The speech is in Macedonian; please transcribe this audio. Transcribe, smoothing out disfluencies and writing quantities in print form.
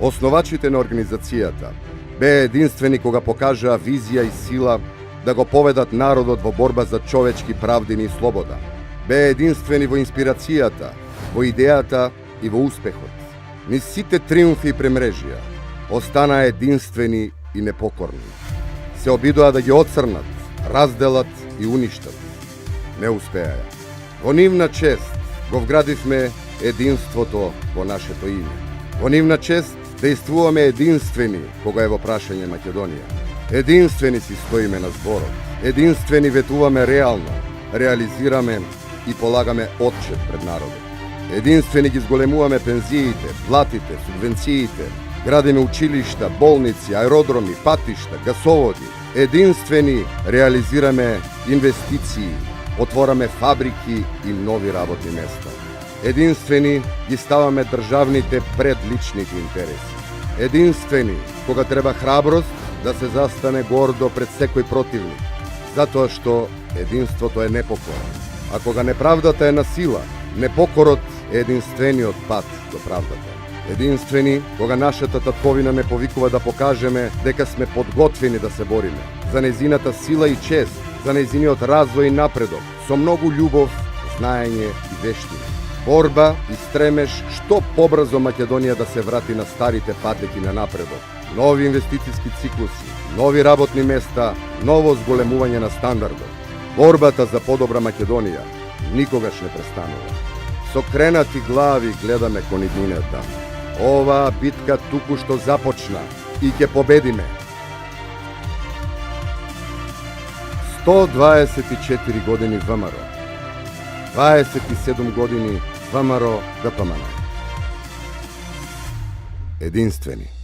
Основачите на организацијата беа единствени кога покажаа визија и сила да го поведат народот во борба за човечки правдини и слобода. Беа единствени во инспирацијата, во идејата и во успехот. Низ сите триумфи и премрежија останаа единствени и непокорни. Се обидоа да ги оцрнат, разделат и уништат. Не успеа. Во нивна чест го вградивме единството во нашето име. Во нивна чест действуваме единствени кога е во прашање Македонија. Единствени си стоиме на зборот. Единствени ветуваме реално, реализираме и полагаме отчет пред народот. Единствени ги зголемуваме пензиите, платите, субвенциите, градиме училишта, болници, аеродроми, патишта, гасоводи. Единствени реализираме инвестиции, отвораме фабрики и нови работни места. Единствени ги ставаме државните пред личните интереси. Единствени кога треба храброст да се застане гордо пред секој противник, затоа што единството е непокор. А кога неправдата е на сила, непокорот е единствениот пат до правдата. Единствени кога нашата татковина не повикува да покажеме дека сме подготвени да се бориме за нејзината сила и чест, за нејзиниот развој и напредок, со многу љубов, знаење и вештина. Борба и стремеж што побрзо Македонија да се врати на старите патеки на напредок. Нови инвестициски циклуси, нови работни места, ново зголемување на стандардот. Борбата за подобра Македонија никогаш не престанува. Со кренати глави гледаме кон иднината. Оваа битка туку што започна и ќе победиме. 124 години ВМРО. 27 години ВМРО ДПМН. Единствени.